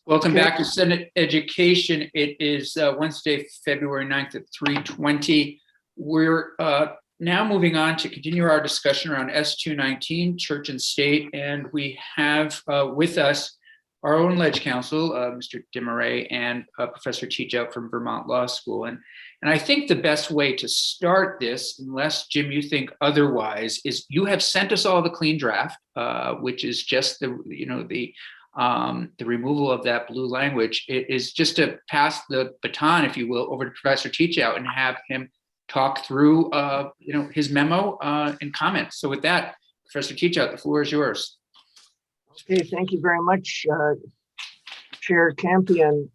Welcome back to Senate Education. It is Wednesday, February 9th at 3:20. We're now moving on to continue our discussion around S219, Church and State, and we have with us our own Ledge Counsel, Mr. Desmarais, and Professor Teachout from Vermont Law School. And I think the best way to start this, unless Jim, you think otherwise, is you have sent us all the clean draft, which is just the removal of that blue language. It is just to pass the baton, if you will, over to Professor Teachout and have him talk through, his memo and comments. So with that, Professor Teachout, the floor is yours. Okay, thank you very much, Chair Campion.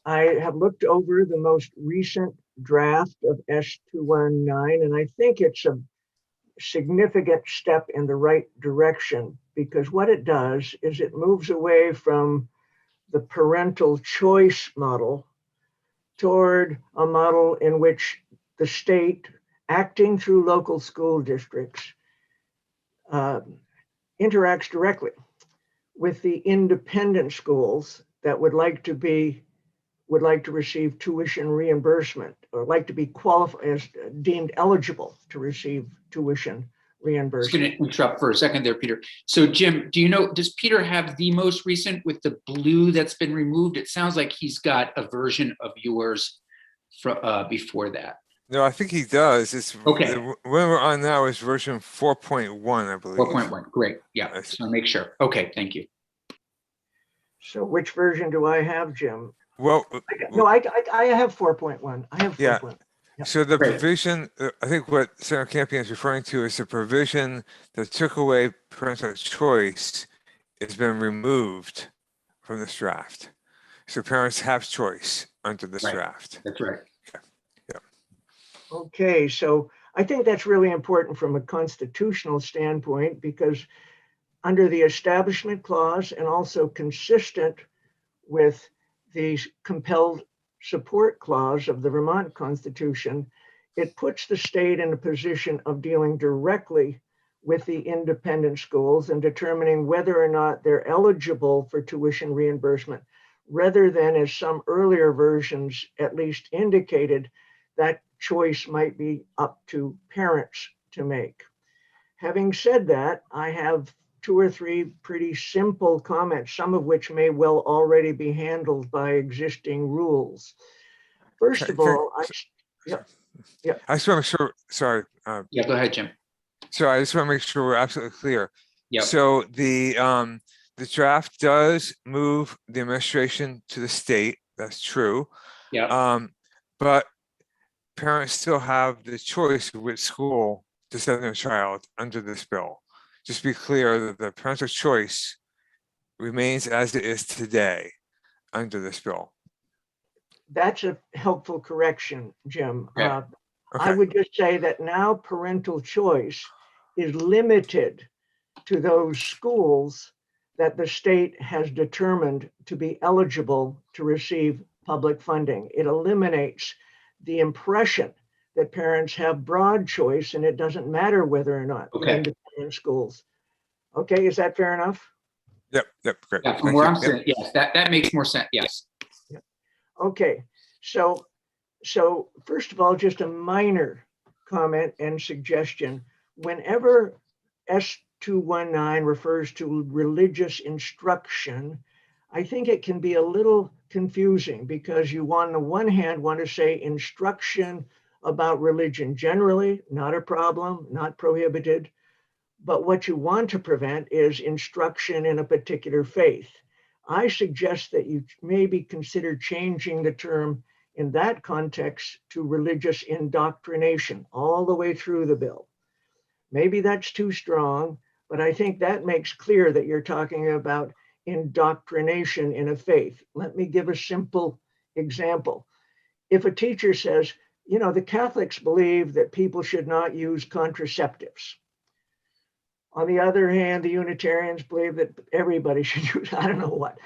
I have looked over the most recent draft of S219, and I think it's a significant step in the right direction, because what it does is it moves away from the parental choice model toward a model in which the state, acting through local school districts, interacts directly with the independent schools that would like to receive tuition reimbursement, or like to be qualified as deemed eligible to receive tuition reimbursement. I'm just going to interrupt for a second there, Peter. So Jim, does Peter have the most recent with the blue that's been removed? It sounds like he's got a version of yours from before that. No, I think he does. It's okay. When we're on now is version 4.1, I believe. 4.1, great. Yeah, just want to make sure. Okay, thank you. So which version do I have, Jim? Well, no, I have 4.1. I have 4.1. Yeah. Yep. So the provision, I think what Senator Campion is referring to is the provision that took away parental choice has been removed from this draft. So parents have choice under this draft. That's right. Okay, so I think that's really important from a constitutional standpoint, because under the Establishment Clause and also consistent with the compelled support clause of the Vermont Constitution, it puts the state in a position of dealing directly with the independent schools and determining whether or not they're eligible for tuition reimbursement, rather than, as some earlier versions at least indicated, that choice might be up to parents to make. Having said that, I have 2 or 3 pretty simple comments, some of which may well already be handled by existing rules. First of all, I just want to make sure, sorry. Yeah, go ahead, Jim. So I just want to make sure we're absolutely clear. Yeah. So the draft does move the administration to the state. That's true. Yeah. But parents still have the choice of which school to send their child under this bill. Just be clear that the parental choice remains as it is today under this bill. That's a helpful correction, Jim. Okay. I would just say that now parental choice is limited to those schools that the state has determined to be eligible to receive public funding. It eliminates the impression that parents have broad choice and it doesn't matter whether or not they're independent schools. Okay, is that fair enough? Yep, great. Yeah, from where I'm sitting, yes, that makes more sense, yes. Yep. Okay, so first of all, just a minor comment and suggestion. Whenever S219 refers to religious instruction, I think it can be a little confusing, because you on the one hand want to say instruction about religion generally, not a problem, not prohibited. But what you want to prevent is instruction in a particular faith. I suggest that you maybe consider changing the term in that context to religious indoctrination all the way through the bill. Maybe that's too strong, but I think that makes clear that you're talking about indoctrination in a faith. Let me give a simple example. If a teacher says, the Catholics believe that people should not use contraceptives. On the other hand, the Unitarians believe that everybody should use, I don't know what,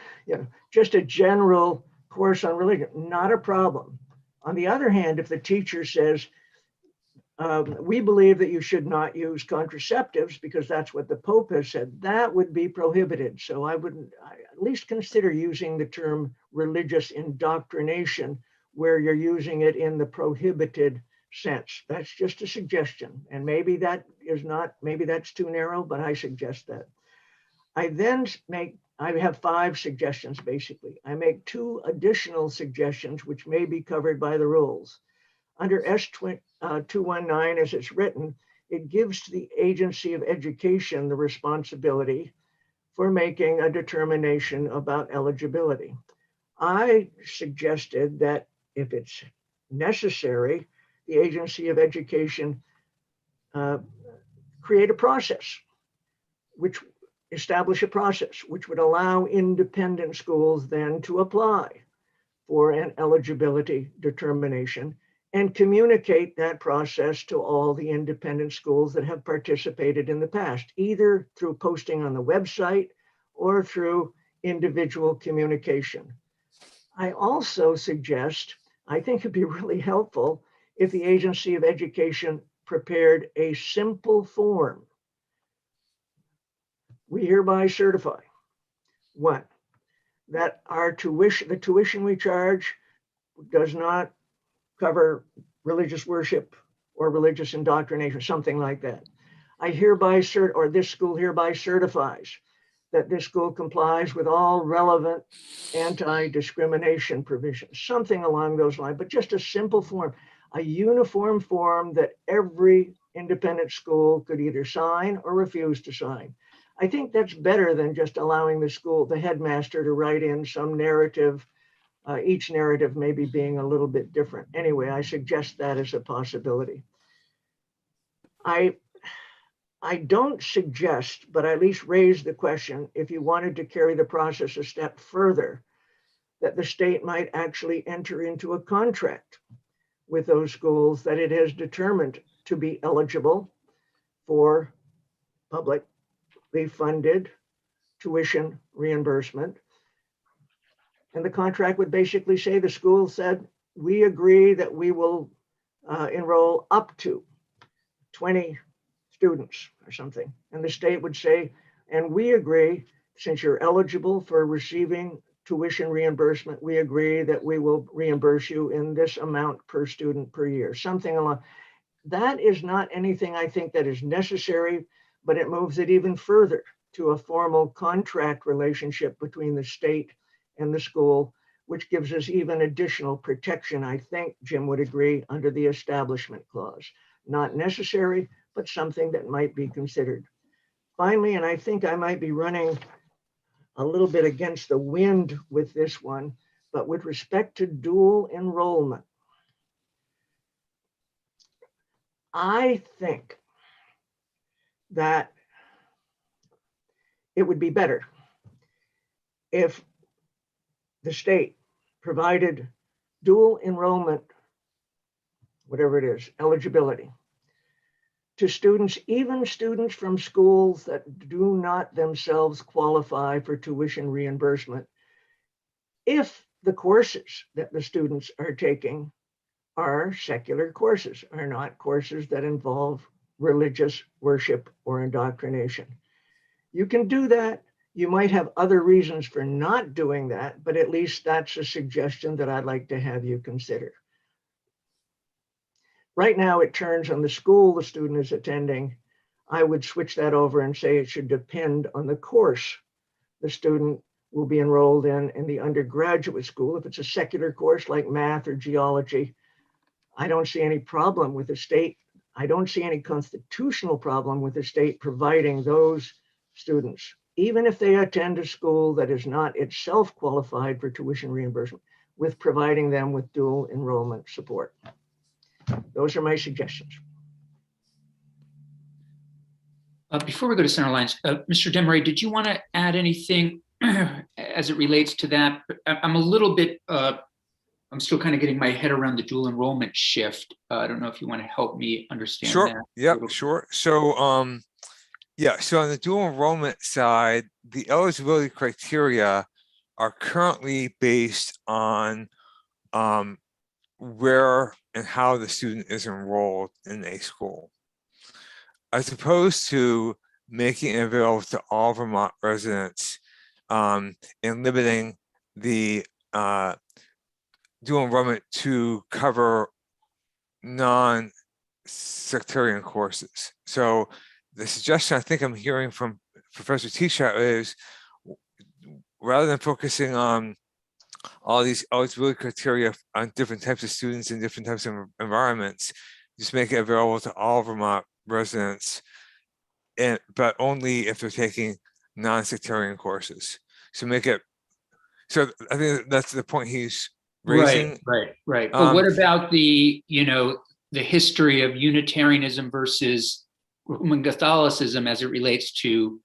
just a general course on religion, not a problem. On the other hand, if the teacher says we believe that you should not use contraceptives because that's what the Pope has said. That would be prohibited. So I wouldn't at least consider using the term religious indoctrination where you're using it in the prohibited sense. That's just a suggestion. And maybe that is not, maybe that's too narrow, but I suggest that. I have 5 suggestions basically. I make 2 additional suggestions which may be covered by the rules. Under S219 as it's written, it gives to the Agency of Education the responsibility for making a determination about eligibility. I suggested that if it's necessary, the Agency of Education create a process, establish a process which would allow independent schools then to apply for an eligibility determination and communicate that process to all the independent schools that have participated in the past, either through posting on the website or through individual communication. I also suggest, I think it'd be really helpful if the Agency of Education prepared a simple form. We hereby certify, 1, that the tuition we charge does not cover religious worship or religious indoctrination, something like that. I hereby or this school hereby certifies that this school complies with all relevant anti-discrimination provisions, something along those lines, but just a simple form, a uniform form that every independent school could either sign or refuse to sign. I think that's better than just allowing the headmaster to write in some narrative, each narrative maybe being a little bit different. Anyway, I suggest that as a possibility. I don't suggest, but I at least raise the question, if you wanted to carry the process a step further, that the state might actually enter into a contract with those schools that it has determined to be eligible for publicly funded tuition reimbursement. And the contract would basically say the school said, we agree that we will enroll up to 20 students or something. And the state would say, and we agree, since you're eligible for receiving tuition reimbursement, we agree that we will reimburse you in this amount per student per year, something along. That is not anything I think that is necessary, but it moves it even further to a formal contract relationship between the state and the school, which gives us even additional protection, I think Jim would agree, under the Establishment Clause. Not necessary, but something that might be considered. Finally, and I think I might be running a little bit against the wind with this one, but with respect to dual enrollment, I think that it would be better if the state provided dual enrollment, whatever it is, eligibility to students, even students from schools that do not themselves qualify for tuition reimbursement, if the courses that the students are taking are secular courses, are not courses that involve religious worship or indoctrination. You can do that. You might have other reasons for not doing that, but at least that's a suggestion that I'd like to have you consider. Right now, it turns on the school the student is attending. I would switch that over and say it should depend on the course the student will be enrolled in the undergraduate school. If it's a secular course like math or geology, I don't see any problem with the state. I don't see any constitutional problem with the state providing those students, even if they attend a school that is not itself qualified for tuition reimbursement, with providing them with dual enrollment support. Those are my suggestions. Before we go to Center Lines, Mr. Demery, did you want to add anything as it relates to that? I'm a little bit, I'm still kind of getting my head around the dual enrollment shift. I don't know if you want to help me understand Sure. that. Yep, sure. So, yeah, so on the dual enrollment side, the eligibility criteria are currently based on where and how the student is enrolled in a school, as opposed to making it available to all Vermont residents, and limiting the dual enrollment to cover non-sectarian courses. So the suggestion I think I'm hearing from Professor Teachout is, rather than focusing on all these eligibility criteria on different types of students in different types of environments, just make it available to all Vermont residents, but only if they're taking non-sectarian courses. So make it, so I think that's the point he's raising. Right. But what about the history of Unitarianism versus Roman Catholicism as it relates to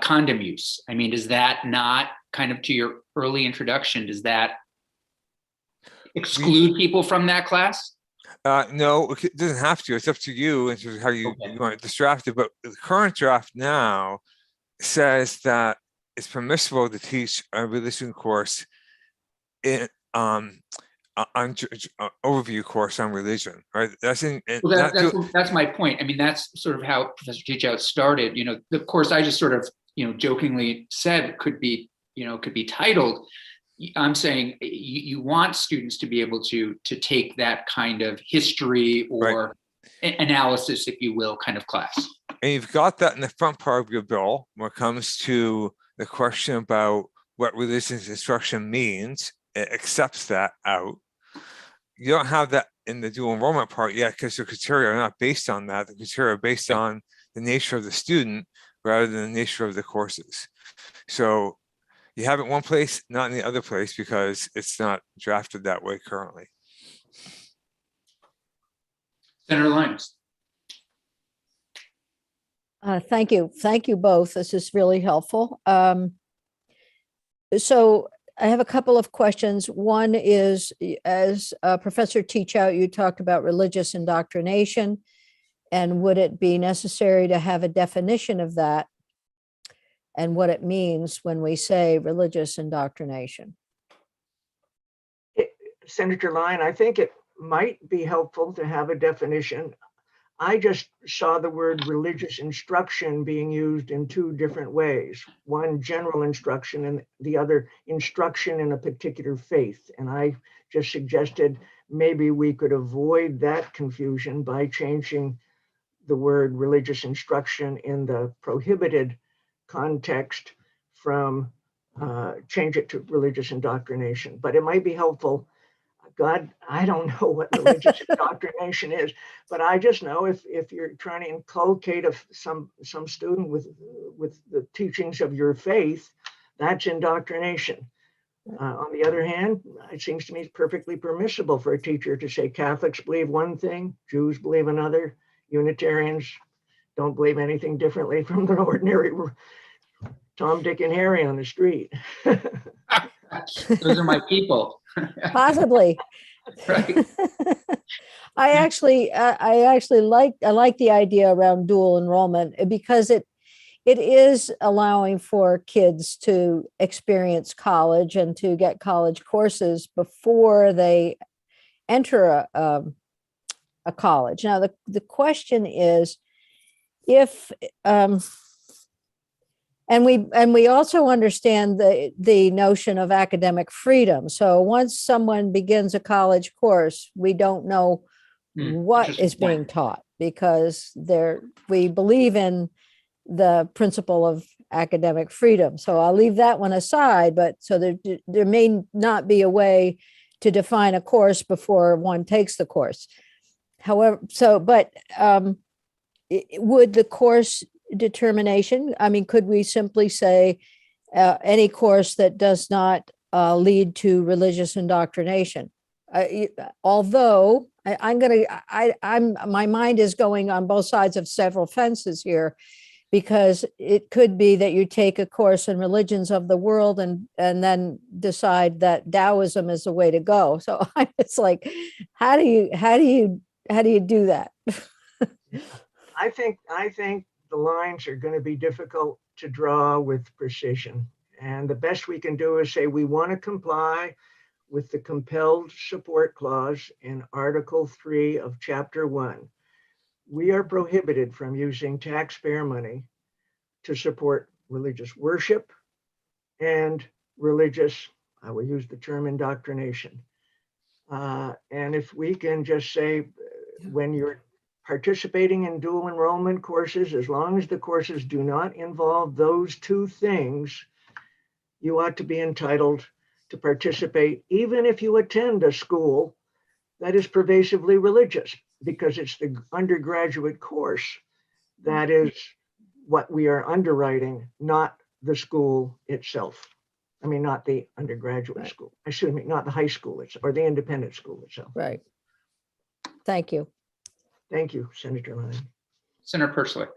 condom use? I mean, does that not, kind of to your early introduction, does that exclude people from that class? No, it doesn't have to. It's up to you in terms of how you want this drafted. But the current draft now says that it's permissible to teach a religion course in overview course on religion, right? That's that's my point. I mean, that's sort of how Professor Teachout started. The course I just sort of jokingly said could be titled. I'm saying you want students to be able to take that kind of history or analysis, if you will, kind of class. And you've got that in the front part of your bill when it comes to the question about what religious instruction means. It accepts that out. You don't have that in the dual enrollment part yet because the criteria are not based on that. The criteria are based on the nature of the student rather than the nature of the courses. So you have it one place, not in the other place, because it's not drafted that way currently. Senator Lyons. Thank you. Thank you both. This is really helpful. So I have a couple of questions. One is, as Professor Teachout, you talked about religious indoctrination, and would it be necessary to have a definition of that and what it means when we say religious indoctrination? Senator Lyon, I think it might be helpful to have a definition. I just saw the word religious instruction being used in two different ways. One, general instruction, and the other, instruction in a particular faith. And I just suggested maybe we could avoid that confusion by changing the word religious instruction in the prohibited context from change it to religious indoctrination. But it might be helpful. God, I don't know what religious indoctrination is, but I just know if you're trying to inculcate some student with the teachings of your faith, that's indoctrination. On the other hand, it seems to me perfectly permissible for a teacher to say Catholics believe one thing, Jews believe another, Unitarians don't believe anything differently from the ordinary Tom, Dick, and Harry on the street. Those are my people. Possibly. Right. I actually like the idea around dual enrollment because it is allowing for kids to experience college and to get college courses before they enter a college. Now, the question is if and we also understand the notion of academic freedom. So once someone begins a college course, we don't know what is being taught because we believe in the principle of academic freedom. So I'll leave that one aside, but so there may not be a way to define a course before one takes the course. However, would the course determination, I mean, could we simply say any course that does not lead to religious indoctrination? Although my mind is going on both sides of several fences here, because it could be that you take a course in religions of the world and then decide that Taoism is the way to go. So it's like, how do you do that? I think the lines are going to be difficult to draw with precision. And the best we can do is say we want to comply with the compelled support clause in Article 3 of Chapter 1, we are prohibited from using taxpayer money to support religious worship and religious, I will use the term indoctrination. And if we can just say, when you're participating in dual enrollment courses, as long as the courses do not involve those two things, you ought to be entitled to participate, even if you attend a school that is pervasively religious, because it's the undergraduate course that is what we are underwriting, not the school itself. I mean, not the undergraduate Right. school, excuse me, not the high school itself, or the independent school itself. Right. Thank you. Thank you, Senator Lyon. Senator Persley.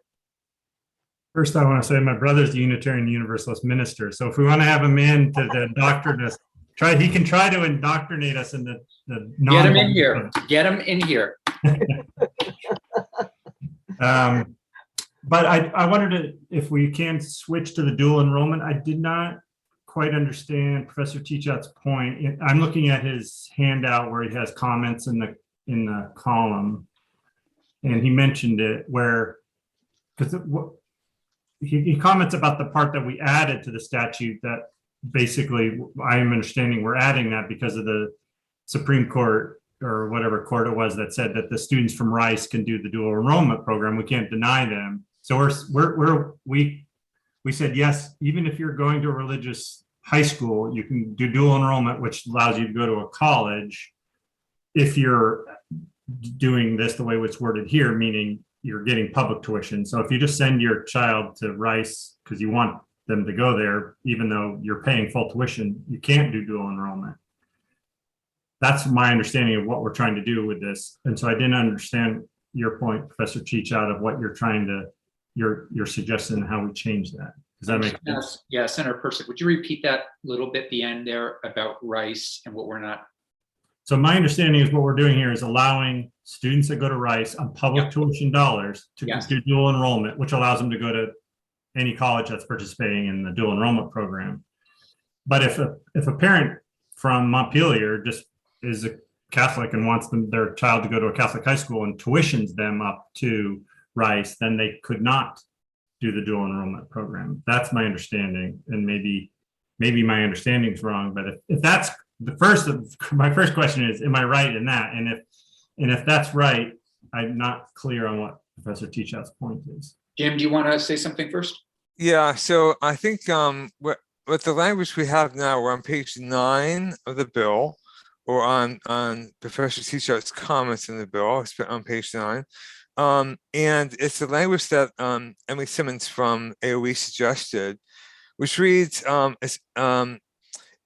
First, I want to say my brother's the Unitarian Universalist minister. So if we want to have a man to indoctrinate us, he can try to indoctrinate us in the Get him in here. Get him in here. But I wondered if we can switch to the dual enrollment. I did not quite understand Professor Teachout's point. I'm looking at his handout where he has comments in the column, and he mentioned it where, because he comments about the part that we added to the statute that basically I'm understanding we're adding that because of the Supreme Court or whatever court it was that said that the students from Rice can do the dual enrollment program. We can't deny them. So we said, yes, even if you're going to a religious high school, you can do dual enrollment, which allows you to go to a college if you're doing this the way it's worded here, meaning you're getting public tuition. So if you just send your child to Rice because you want them to go there, even though you're paying full tuition, you can't do dual enrollment. That's my understanding of what we're trying to do with this. And so I didn't understand your point, Professor Teachout, of what you're trying to, you're suggesting how we change that. Does that make sense? Yeah, Senator Persley, would you repeat that little bit, the end there about Rice and what we're not? So my understanding is what we're doing here is allowing students that go to Rice on public tuition dollars to do dual enrollment, which allows them to go to any college that's participating in the dual enrollment program. But if a parent from Montpelier just is a Catholic and wants their child to go to a Catholic high school and tuitions them up to Rice, then they could not do the dual enrollment program. That's my understanding, and maybe my understanding is wrong. But if that's my first question is, am I right in that? And if that's right, I'm not clear on what Professor Teachout's point is. Jim, do you want to say something first? Yeah, so I think what the language we have now, we're on page 9 of the bill, or on Professor Teachout's comments in the bill, it's on page 9. And it's the language that Emily Simmons from AOE suggested, which reads,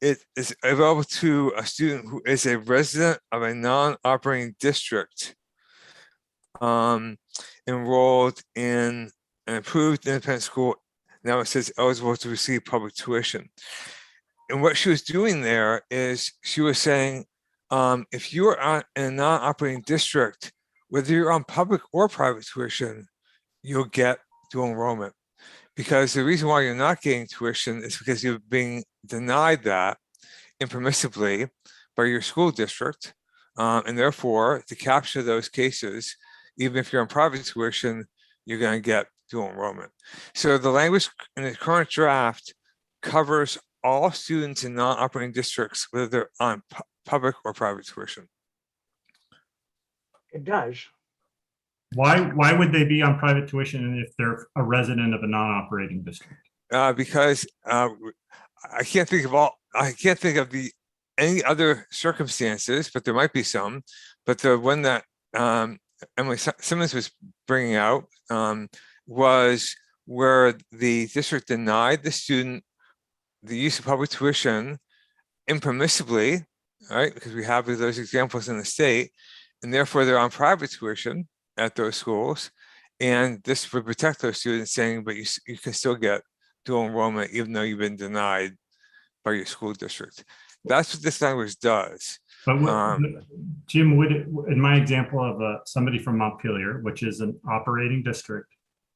it is available to a student who is a resident of a non-operating district enrolled in an approved independent school. Now it says eligible to receive public tuition. And what she was doing there is she was saying, if you are in a non-operating district, whether you're on public or private tuition, you'll get dual enrollment. Because the reason why you're not getting tuition is because you're being denied that impermissibly by your school district. And therefore, to capture those cases, even if you're on private tuition, you're going to get dual enrollment. So the language in the current draft covers all students in non-operating districts, whether they're on public or private tuition. It does. Why would they be on private tuition if they're a resident of a non-operating district? Because I can't think of any other circumstances, but there might be some. But the one that Emily Simmons was bringing out was where the district denied the student the use of public tuition impermissibly, right? Because we have those examples in the state, and therefore they're on private tuition at those schools. And this would protect those students, saying, but you can still get dual enrollment even though you've been denied by your school district. That's what this language does. But Jim, would it, in my example of somebody from Montpelier, which is an operating district,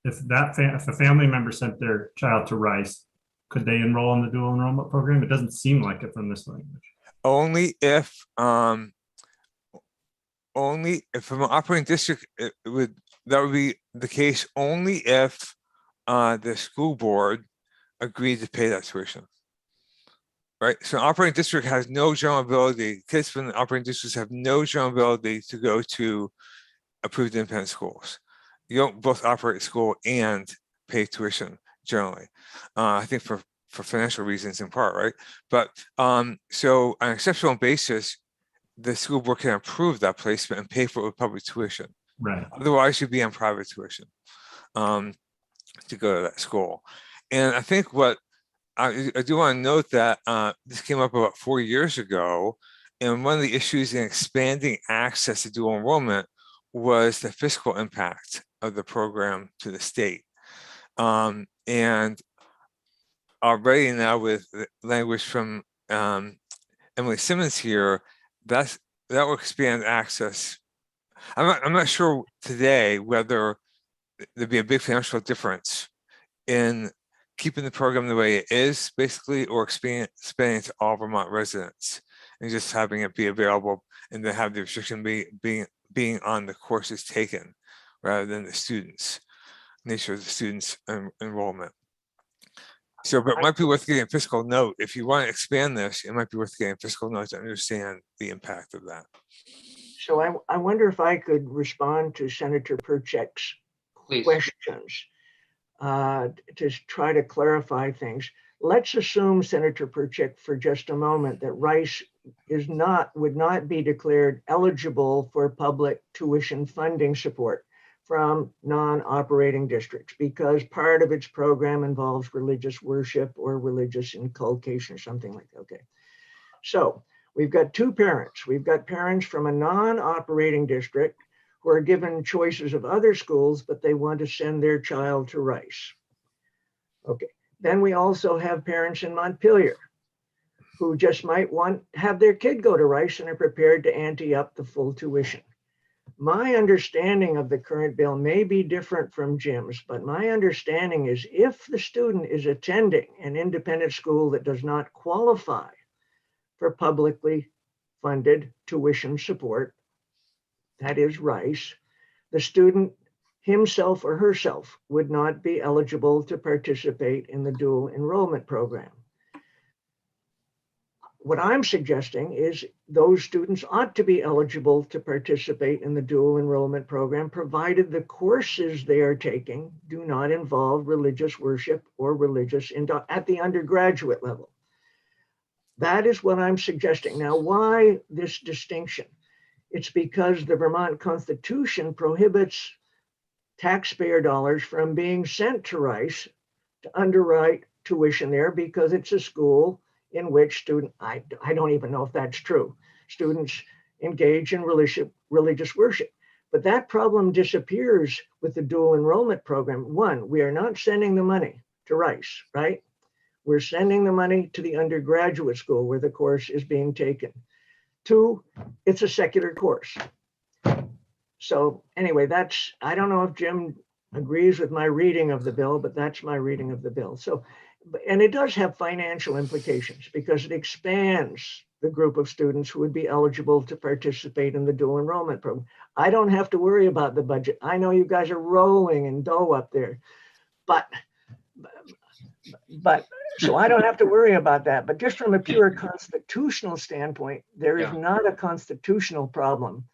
if a family member sent their child to Rice, could they enroll in the dual enrollment program? It doesn't seem like it from this language. Only if from an operating district, that would be the case only if the school board agreed to pay that tuition. Right, so operating district has no general ability, kids from the operating districts have no general ability to go to approved independent schools. You don't both operate school and pay tuition generally. I think for financial reasons in part, right? But so on an exceptional basis, the school board can approve that placement and pay for it with public tuition. Right. Otherwise, you'd be on private tuition to go to that school. And I think what I do want to note that this came up about 4 years ago, and one of the issues in expanding access to dual enrollment was the fiscal impact of the program to the state. And already now with language from Emily Simmons here, that will expand access. I'm not sure today whether there'd be a big financial difference in keeping the program the way it is, basically, or expanding to all Vermont residents and just having it be available, and then have the restriction being on the courses taken rather than the students, nature of the students' enrollment. So, but it might be worth getting a fiscal note. If you want to expand this, it might be worth getting a fiscal note to understand the impact of that. So I wonder if I could respond to Senator Perchek's Please. questions to try to clarify things. Let's assume, Senator Perchek, for just a moment, that Rice would not be declared eligible for public tuition funding support from non-operating districts because part of its program involves religious worship or religious inculcation, something like that. Okay. So we've got two parents. We've got parents from a non-operating district who are given choices of other schools, but they want to send their child to Rice. Okay. Then we also have parents in Montpelier who just might want to have their kid go to Rice and are prepared to ante up the full tuition. My understanding of the current bill may be different from Jim's, but my understanding is if the student is attending an independent school that does not qualify for publicly funded tuition support, that is Rice, the student himself or herself would not be eligible to participate in the dual enrollment program. What I'm suggesting is those students ought to be eligible to participate in the dual enrollment program, provided the courses they are taking do not involve religious worship or religious at the undergraduate level. That is what I'm suggesting. Now, why this distinction? It's because the Vermont Constitution prohibits taxpayer dollars from being sent to Rice to underwrite tuition there because it's a school in which I don't even know if that's true, students engage in religious worship. But that problem disappears with the dual enrollment program. One, we are not sending the money to Rice, right? We're sending the money to the undergraduate school where the course is being taken. Two, it's a secular course. So anyway, I don't know if Jim agrees with my reading of the bill, but that's my reading of the bill. So, and it does have financial implications because it expands the group of students who would be eligible to participate in the dual enrollment program. I don't have to worry about the budget. I know you guys are rolling in dough up there, but so I don't have to worry about that. But just from a pure constitutional standpoint, there is not a constitutional problem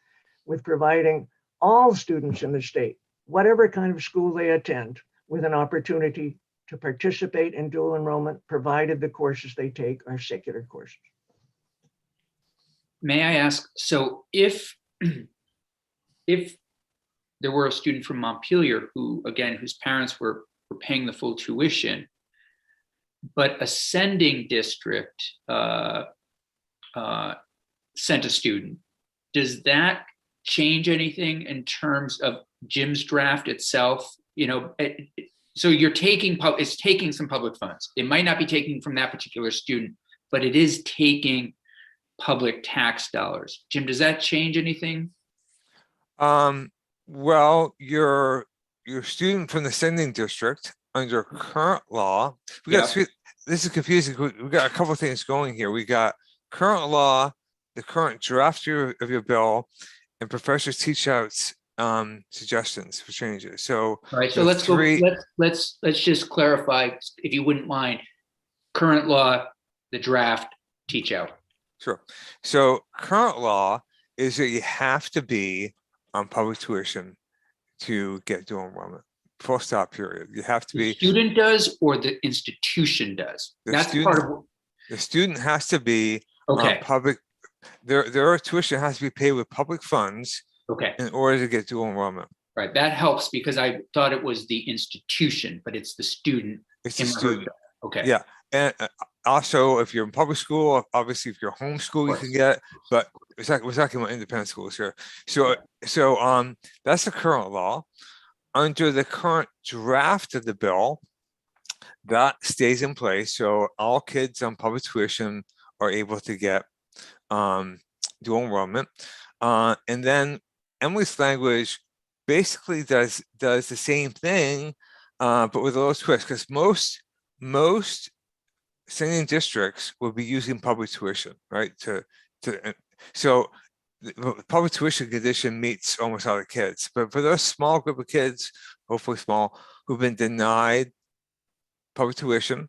with providing all students in the state, whatever kind of school they attend, with an opportunity to participate in dual enrollment, provided the courses they take are secular courses. May I ask, so if there were a student from Montpelier whose parents were paying the full tuition, but a sending district sent a student, does that change anything in terms of Jim's draft itself? So it's taking some public funds. It might not be taking from that particular student, but it is taking public tax dollars. Jim, does that change anything? Well, your student from the sending district under current law, this is confusing. We got a couple of things going here. We got current law, the current draft of your bill, and Professor Teachout's suggestions for changes. So All right, so the let's go, three- let's just clarify, if you wouldn't mind, current law, the draft, teach out. Sure. So current law is that you have to be on public tuition to get dual enrollment. Full stop, period. You have to The be, student does or the institution does? The That's student- part of, the student has to be on okay, public, their tuition has to be paid with public funds okay, in order to get dual enrollment. right, that helps because I thought it was the institution, but it's the student. It's the him or student. herself. Okay. Yeah, and also if you're in public school, obviously if you're homeschool, you can get, but we're talking about independent schools here. So that's the current law. Under the current draft of the bill, that stays in place. So all kids on public tuition are able to get dual enrollment. And then Emily's language basically does the same thing, but with a little twist, because most singing districts will be using public tuition, right? So the public tuition condition meets almost all the kids, but for those small group of kids, hopefully small, who've been denied public tuition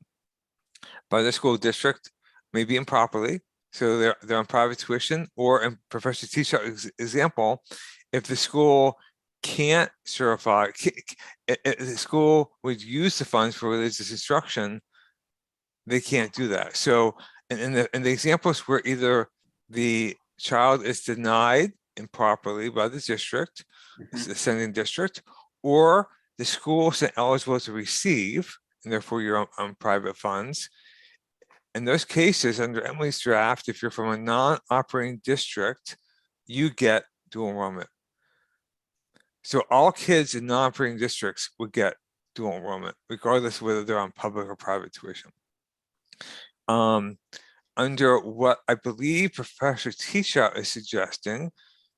by the school district, maybe improperly, so they're on private tuition, or in Professor Teachout's example, if the school can't certify, if the school would use the funds for religious instruction, they can't do that. So in the examples where either the child is denied improperly by the district, the sending district, or the school is eligible to receive, and therefore you're on private funds. In those cases, under Emily's draft, if you're from a non-operating district, you get dual enrollment. So all kids in non-operating districts would get dual enrollment, regardless of whether they're on public or private tuition. Under what I believe Professor Teachout is suggesting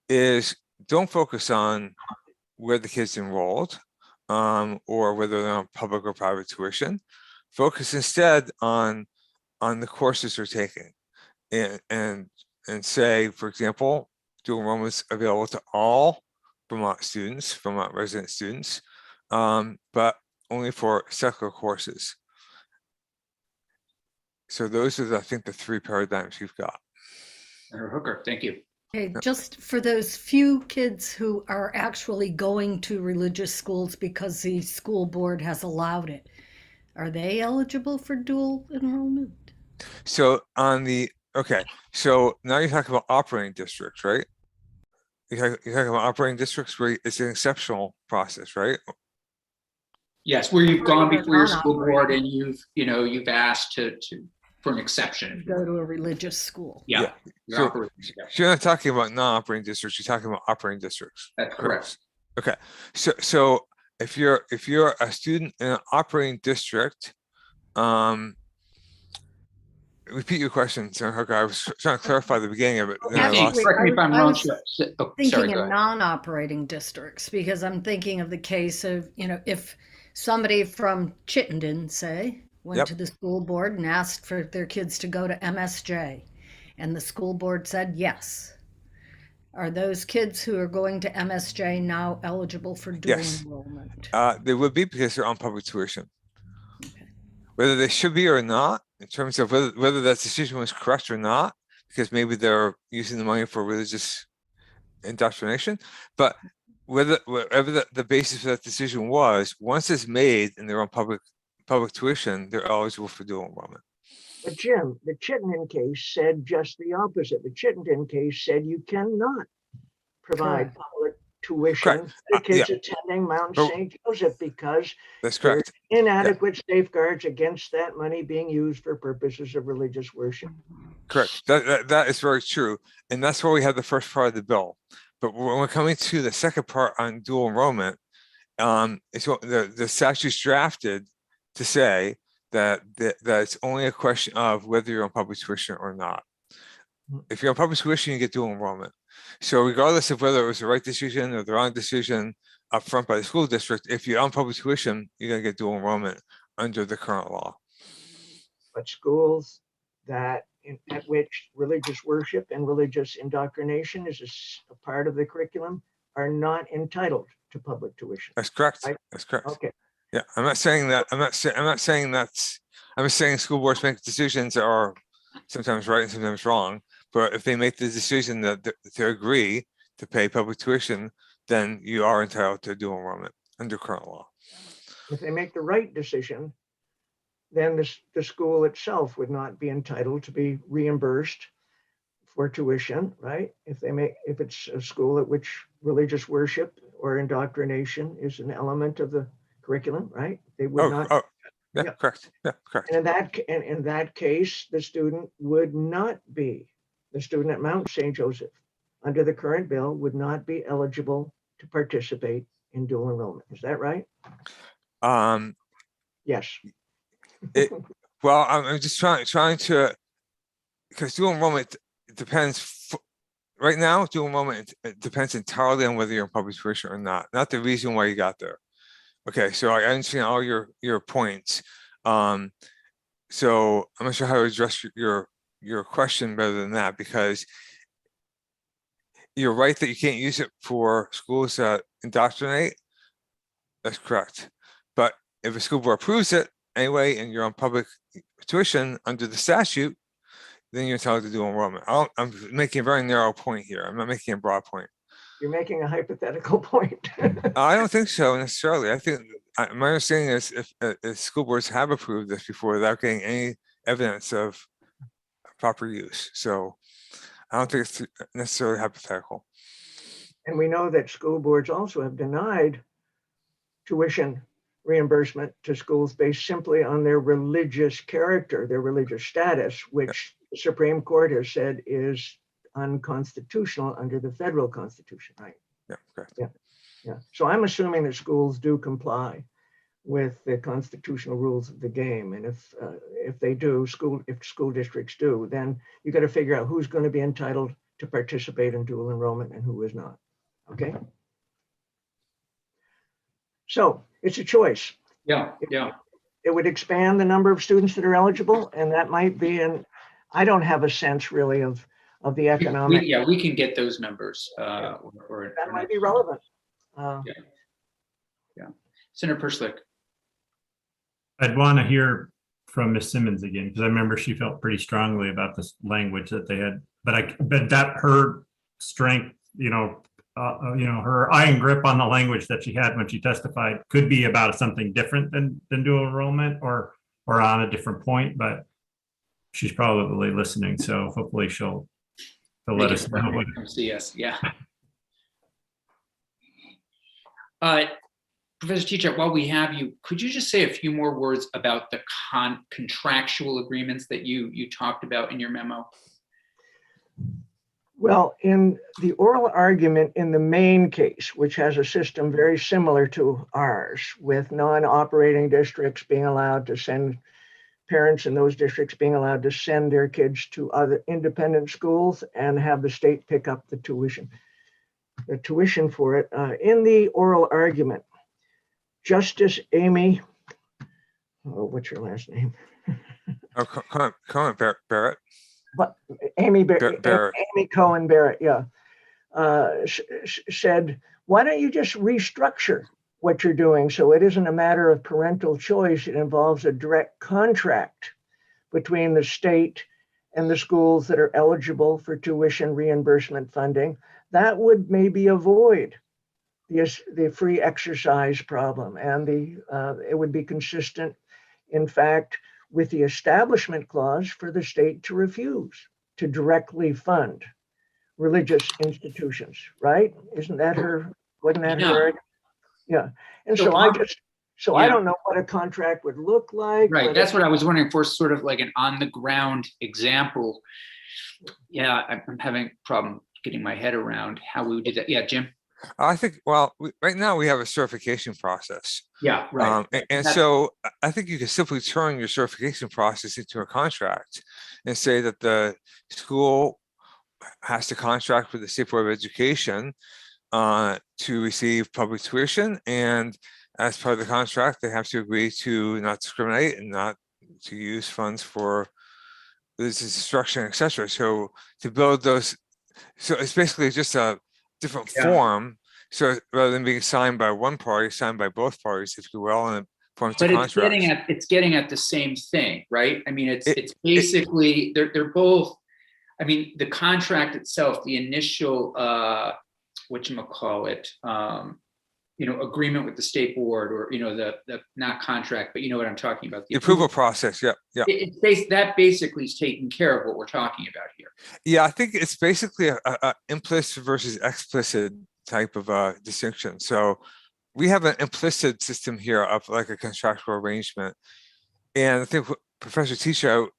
is don't focus on where the kids enrolled or whether they're on public or private tuition. Focus instead on the courses they're taking, and say, for example, dual enrollment is available to all Vermont students, Vermont resident students, but only for secular courses. So those are, I think, the three paradigms you've got. Senator Hooker, thank you. Okay, just for those few kids who are actually going to religious schools because the school board has allowed it, are they eligible for dual enrollment? So so now you're talking about operating districts, right? You're talking about operating districts where it's an exceptional process, right? Yes, where you've gone Operating or before your school board non-operating. and you've asked for an exception. Go to a religious school. Yeah. So- Your operating, yeah, So you're not talking about non-operating districts, you're talking about operating districts. that's correct. Okay, so if you're a student in an operating district, repeat your question, Senator Hooker. I was trying to clarify the beginning of it. Then I Actually, lost it. Correct me if I'm I wrong. was Oh, sorry, Thinking go in ahead. non-operating districts, because I'm thinking of the case of, if somebody from Chittenden, say, went Yep. to the school board and asked for their kids to go to MSJ, and the school board said yes. Are those kids who are going to MSJ now eligible for dual Yes. enrollment? They would be because they're on public tuition. Okay. Whether they should be or not, in terms of whether that decision was correct or not, because maybe they're using the money for religious indoctrination, but whatever the basis of that decision was, once it's made and they're on public tuition, they're eligible for dual enrollment. But Jim, the Chittenden case said just the opposite. The Chittenden case said you cannot provide public tuition Correct. to kids attending Mount But- St. Joseph because That's there are correct. inadequate safeguards against that money being used for purposes of religious worship. Correct. That is very true. And that's why we have the first part of the bill. But when we're coming to the second part on dual enrollment, it's what the statute's drafted to say that it's only a question of whether you're on public tuition or not. If you're on public tuition, you get dual enrollment. So regardless of whether it was the right decision or the wrong decision up front by the school district, if you're on public tuition, you're gonna get dual enrollment under the current law. But schools that at which religious worship and religious indoctrination is a part of the curriculum are not entitled to public tuition. That's correct. Right. That's correct. Okay, Yeah, I'm not saying that, I'm not saying that's, I'm just saying school boards make decisions that are sometimes right and sometimes wrong. But if they make the decision that to agree to pay public tuition, then you are entitled to dual enrollment under current law. if they make the right decision, then the school itself would not be entitled to be reimbursed for tuition, right? If it's a school at which religious worship or indoctrination is an element of the curriculum, right? They would not. Yeah, Yeah. correct. Yeah, correct. And in that case, the student would not be, the student at Mount St. Joseph, under the current bill, would not be eligible to participate in dual enrollment. Is that right? Yes. Well, I'm just trying to, because dual enrollment depends. Right now, dual enrollment it depends entirely on whether you're in public tuition or not the reason why you got there. Okay, so I understand all your points. So I'm not sure how to address your question better than that, because you're right that you can't use it for schools that indoctrinate. That's correct. But if a school board approves it anyway, and you're on public tuition under the statute, then you're entitled to dual enrollment. I'm making a very narrow point here. I'm not making a broad point. You're making a hypothetical point. I don't think so necessarily. I think my understanding is if school boards have approved this before without getting any evidence of proper use. So I don't think it's necessarily hypothetical. And we know that school boards also have denied tuition reimbursement to schools based simply on their religious character, their religious status, which the Supreme Court has said is unconstitutional under the federal constitution, right? Yeah, correct. Yeah. So I'm assuming that schools do comply with the constitutional rules of the game. And if they do, if school districts do, then you got to figure out who's going to be entitled to participate in dual enrollment and who is not. Okay. So it's a choice. Yeah. It would expand the number of students that are eligible, and that might be I don't have a sense really of the economic. We can get those numbers. That might be relevant. Senator Perslick. I'd want to hear from Ms. Simmons again, because I remember she felt pretty strongly about this language that they had, but that her strength, her iron grip on the language that she had when she testified could be about something different than dual enrollment or on a different point, but she's probably listening. So hopefully she'll let us know. See us. Yeah. Professor Teacher, while we have you, could you just say a few more words about the contractual agreements that you talked about in your memo? Well, in the oral argument in the main case, which has a system very similar to ours, with non-operating districts being allowed to send parents in those districts being allowed to send their kids to other independent schools and have the state pick up the tuition for it. In the oral argument, Justice Amy, what's your last name? Cohen Barrett. But Amy Barrett. Amy Cohen Barrett, yeah, said, why don't you just restructure what you're doing so it isn't a matter of parental choice, it involves a direct contract between the state and the schools that are eligible for tuition reimbursement funding. That would maybe avoid the free exercise problem, and it would be consistent, in fact, with the establishment clause for the state to refuse to directly fund religious institutions, right? Wasn't that her? Yeah. And so I don't know what a contract would look like. Right. That's what I was wondering for, sort of like an on the ground example. Yeah, I'm having a problem getting my head around how we would do that. Yeah, Jim. I think, right now we have a certification process. Yeah, right. So I think you can simply turn your certification process into a contract and say that the school has to contract with the State Board of Education to receive public tuition. And as part of the contract, they have to agree to not discriminate and not to use funds for religious instruction, etc. So to build those, so it's basically just a different Yeah. form. So rather than being signed by one party, signed by both parties, if you will, and it forms a But contract. it's getting at the same thing, right? I mean, it's It- they're both. I mean, the contract itself, the initial whatchamacallit, agreement with the state board, or the not contract, but you know what I'm talking about. The approval process, yeah. That basically is taking care of what we're talking about here. Yeah, I think it's basically a implicit versus explicit type of distinction. So we have an implicit system here of like a contractual arrangement. And I think what Professor Teachout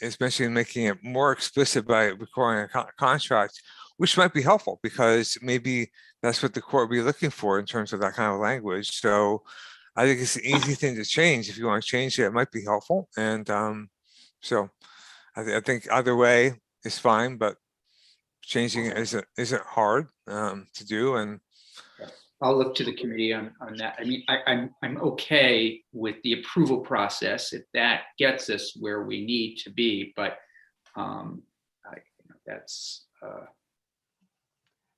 is mentioning making it more explicit by recording a contract, which might be helpful because maybe that's what the court will be looking for in terms of that kind of language. So I think it's an easy thing to change. If you want to change it, it might be helpful. And so I think either way is fine, but changing it isn't hard to do. And I'll look to the committee on that. I mean, I'm okay with the approval process if that gets us where we need to be, but that's.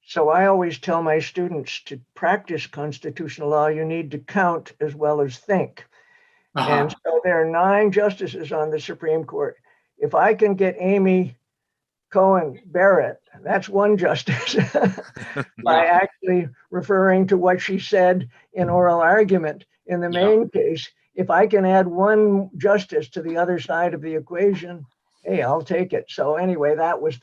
So I always tell my students, to practice constitutional law, you need to count as well as think. And so there are 9 justices on the Supreme Court. If I can get Amy Cohen Barrett, that's 1 justice, by actually referring to what she said in oral argument in the main case. If I can add 1 justice to the other side of the equation, hey, I'll take it. So anyway, that was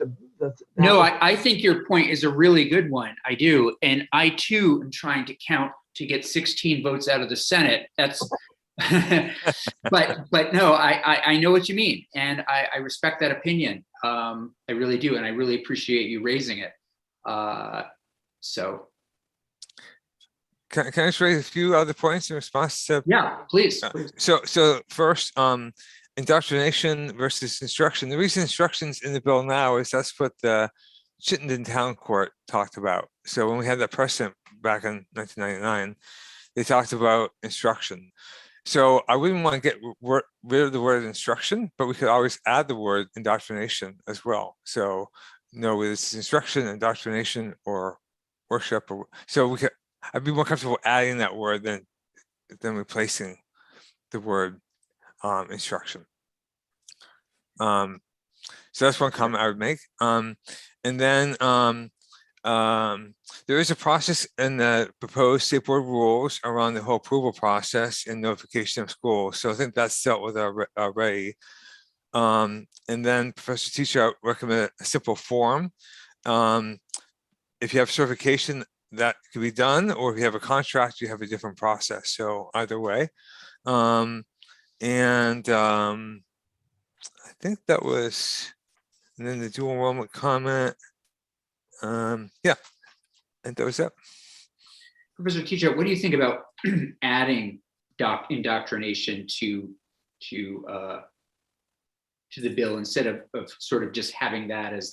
I think your point is a really good one. I do. And I too am trying to count to get 16 votes out of the Senate. That's but no, I know what you mean. And I respect that opinion. I really do. And I really appreciate you raising it. So. Can I just raise a few other points in response to? Yeah, please. So first, indoctrination versus instruction. The reason instruction's in the bill now is that's what the Chittenden Town Court talked about. So when we had that precedent back in 1999, they talked about instruction. So I wouldn't want to get rid of the word instruction, but we could always add the word indoctrination as well. So no, it's instruction, indoctrination, or worship. So I'd be more comfortable adding that word than replacing the word instruction. So that's one comment I would make. And then there is a process in the proposed state board rules around the whole approval process and notification of schools. So I think that's dealt with already. And then Professor Teachout recommended a simple form. If you have certification, that could be done, or if you have a contract, you have a different process. So either way. I think that was, and then the dual enrollment comment. Yeah, and that was it. Professor Teachout, what do you think about adding indoctrination to the bill instead of sort of just having that as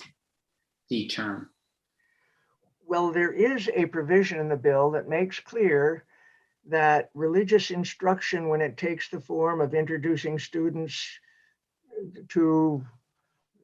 the term? Well, there is a provision in the bill that makes clear that religious instruction, when it takes the form of introducing students to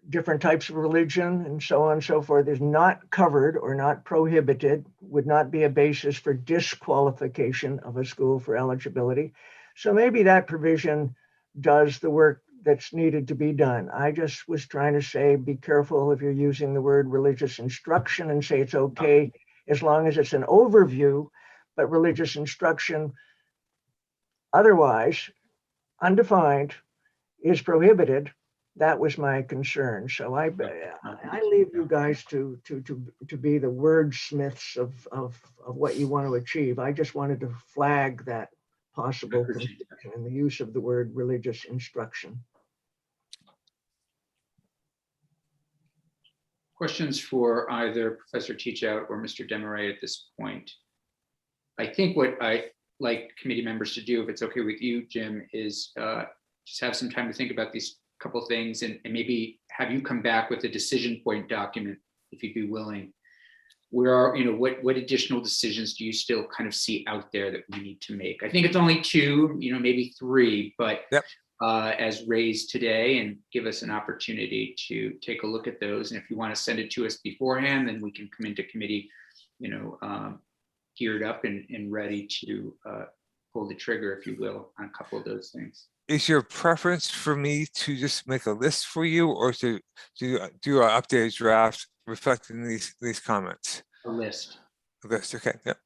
different types of religion and so on and so forth, is not covered or not prohibited, would not be a basis for disqualification of a school for eligibility. So maybe that provision does the work that's needed to be done. I just was trying to say, be careful if you're using the word religious instruction, and say it's okay as long as it's an overview, but religious instruction otherwise undefined is prohibited. That was my concern. So I leave you guys to be the wordsmiths of what you want to achieve. I just wanted to flag that possible confusion in the use of the word religious instruction. Questions for either Professor Teachout or Mr. Desmarais at this point? I think what I like committee members to do, if it's okay with you, Jim, is just have some time to think about these couple things and maybe have you come back with a decision point document, if you'd be willing. Where are, what additional decisions do you still kind of see out there that we need to make? I think it's only 2, maybe 3, but yep. as raised today and give us an opportunity to take a look at those. And if you want to send it to us beforehand, then we can come into committee, geared up and ready to pull the trigger, if you will, on a couple of those things. Is your preference for me to just make a list for you, or to do an updated draft reflecting these comments? A list. A list, okay, yep.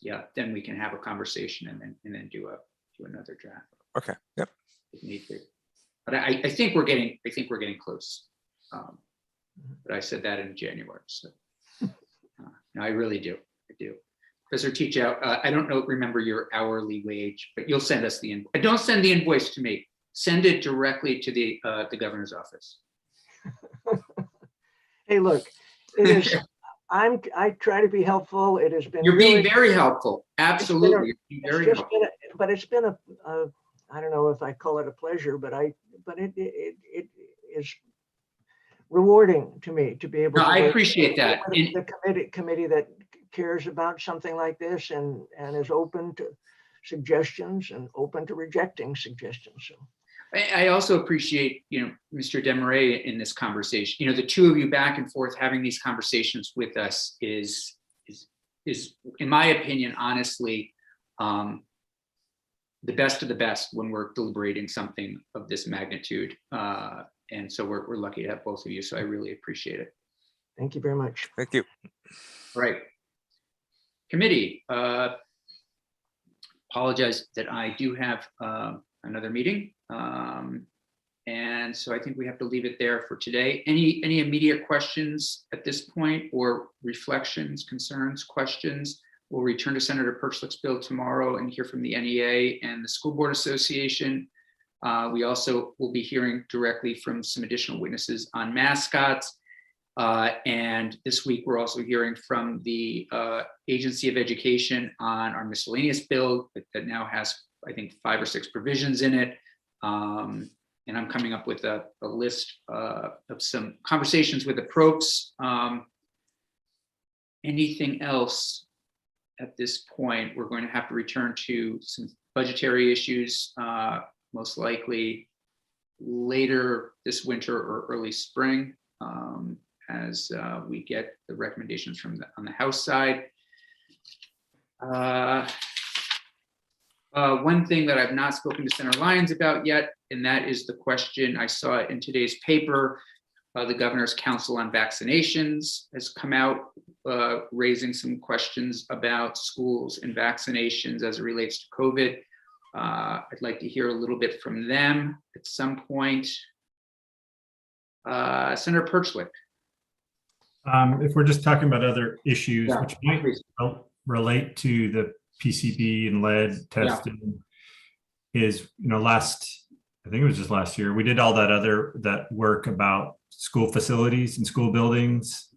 Yeah, then we can have a conversation and then do another draft Okay, yep. if need be. But I think we're getting close. But I said that in January, so no, I really do. I do. Professor Teachout, I don't remember your hourly wage, but you'll send us the invoice. Don't send the invoice to me. Send it directly to the governor's office. Hey, look, it is, I try to be helpful. It has been. You're being really- very helpful. Absolutely. You're being It's very just helpful. but it's been a, I don't know if I call it a pleasure, but it is rewarding to me to be able No, to. I work appreciate that. with The committee that cares about something like this and is open to suggestions and open to rejecting suggestions. So I also appreciate, Mr. Demaray in this conversation. The two of you back and forth having these conversations with us is in my opinion, honestly, the best of the best when we're deliberating something of this magnitude. And so we're lucky to have both of you. So I really appreciate it. thank you very much. Thank you. All right. Committee, apologize that I do have another meeting. And so I think we have to leave it there for today. Any immediate questions at this point, or reflections, concerns, questions? We'll return to Senator Perchlik's bill tomorrow and hear from the NEA and the School Board Association. We also will be hearing directly from some additional witnesses on mascots. And this week, we're also hearing from the Agency of Education on our miscellaneous bill that now has, I think, 5 or 6 provisions in it. And I'm coming up with a list of some conversations with the Propes. Anything else at this point? We're going to have to return to some budgetary issues, most likely later this winter or early spring, as we get the recommendations on the House side. One thing that I've not spoken to Senator Lyons about yet, and that is the question I saw in today's paper. The Governor's Council on Vaccinations has come out raising some questions about schools and vaccinations as it relates to COVID. I'd like to hear a little bit from them at some point. Senator Perchlik. If we're just talking about other issues, Yeah, which might please. relate to the PCB and lead testing, is, I think it was just last year, we did all that work about school facilities and school buildings,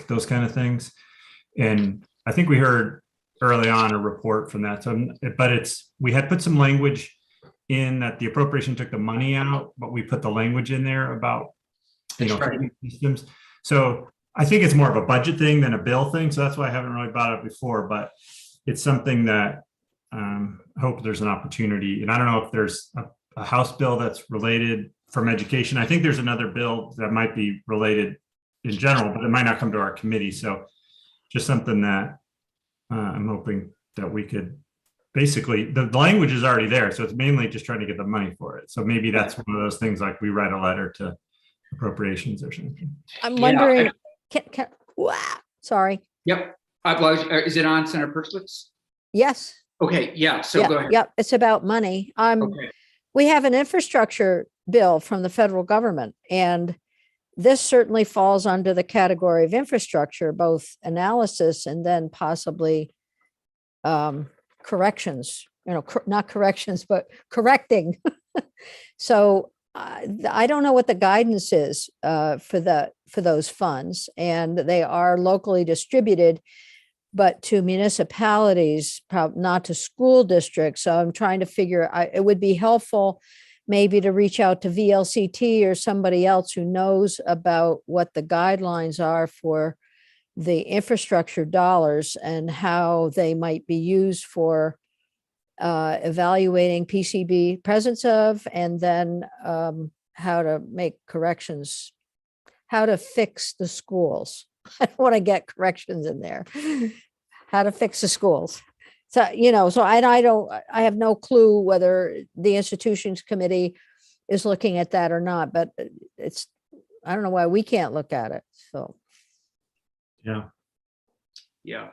those kind of things. And I think we heard early on a report from that. So, but we had put some language in that the appropriation took the money out, but we put the language in there about, That's right. systems. So I think it's more of a budget thing than a bill thing. So that's why I haven't really brought it up before, but it's something that I hope there's an opportunity. And I don't know if there's a House bill that's related from education. I think there's another bill that might be related in general, but it might not come to our committee. So just something that I'm hoping that we could basically, the language is already there. So it's mainly just trying to get the money for it. So maybe that's one of those things like we write a letter to appropriations or something. I'm Yeah, wondering, sorry. Yep. Is it on Senator Perchlik's? Yes. Okay, yeah, so go ahead. Yep. It's about money. Okay. We have an infrastructure bill from the federal government, and this certainly falls under the category of infrastructure, both analysis and then possibly corrections, not corrections, but correcting. So I don't know what the guidance is for those funds, and they are locally distributed, but to municipalities, not to school districts. So I'm trying to figure, it would be helpful maybe to reach out to VLCT or somebody else who knows about what the guidelines are for the infrastructure dollars and how they might be used for evaluating PCB presence of, and then how to make corrections, how to fix the schools. I don't want to get corrections in there. How to fix the schools. So, I have no clue whether the institutions committee is looking at that or not, but I don't know why we can't look at it. So, Yeah. Yeah.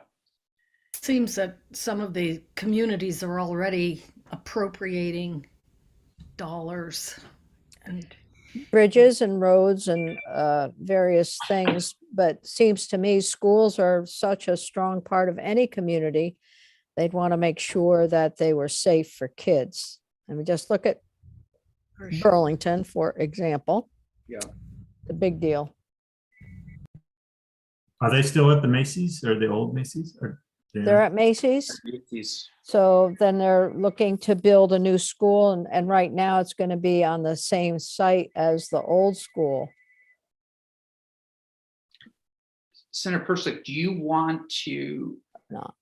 Seems that some of the communities are already appropriating dollars. And bridges and roads and various things, but seems to me schools are such a strong part of any community. They'd want to make sure that they were safe for kids. I mean, just look at for sure. Burlington, for example. Yeah. The big deal. Are they still at the Macy's or the old Macy's? Or They're at Macy's. These, So then they're looking to build a new school, and right now it's going to be on the same site as the old school. Senator Persnick, do you want to, No.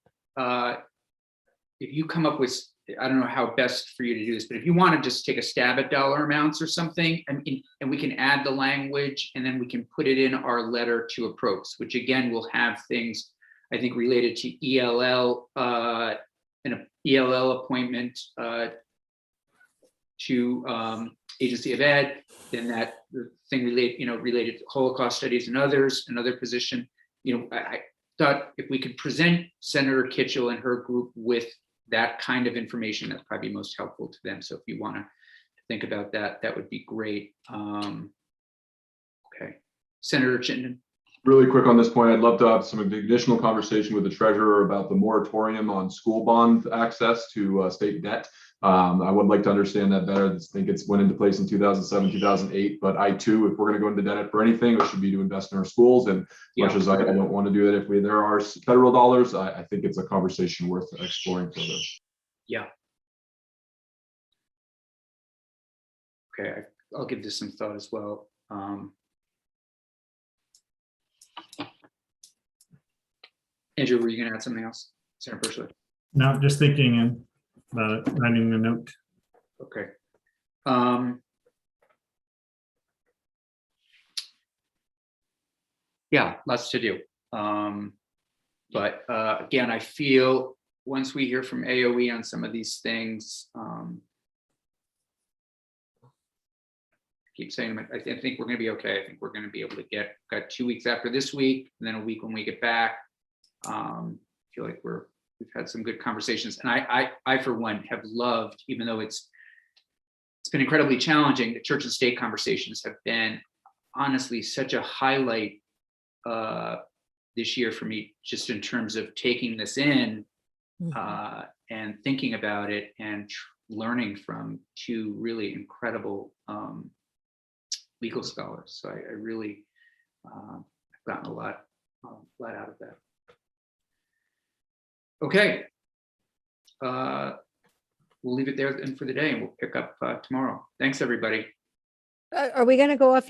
if you come up with, I don't know how best for you to do this, but if you want to just take a stab at dollar amounts or something, and we can add the language, and then we can put it in our letter to approach, which again will have things, I think, related to ELL, an ELL appointment to Agency of Ed, then that the thing related to Holocaust studies and others, another position. I thought if we could present Senator Kitchell and her group with that kind of information, that's probably most helpful to them. So if you want to think about that, that would be great. Okay, Senator Chittenden. Really quick on this point, I'd love to have some additional conversation with the treasurer about the moratorium on school bond access to state debt. I would like to understand that better. I think it's went into place in 2007, 2008, but I too, if we're going to go into debt for anything, it should be to invest in our schools. And much as I don't want to do it, if there are federal dollars, I think it's a conversation worth exploring further. Yeah. Okay, I'll give this some thought as well. Andrew, were you going to add something else? Senator Persnick? No, just thinking about it, writing a note. Okay. Yeah, lots to do. But again, I feel once we hear from AOE on some of these things, I keep saying, I think we're going to be okay. I think we're going to be able to got 2 weeks after this week, and then a week when we get back. I feel like we've had some good conversations, and I for one have loved, even though it's been incredibly challenging, the church and state conversations have been honestly such a highlight this year for me, just in terms of taking this in and thinking about it and learning from two really incredible legal scholars. So I really have gotten a lot out of that. Okay, we'll leave it there then for the day, and we'll pick up tomorrow. Thanks, everybody. Are we going to go off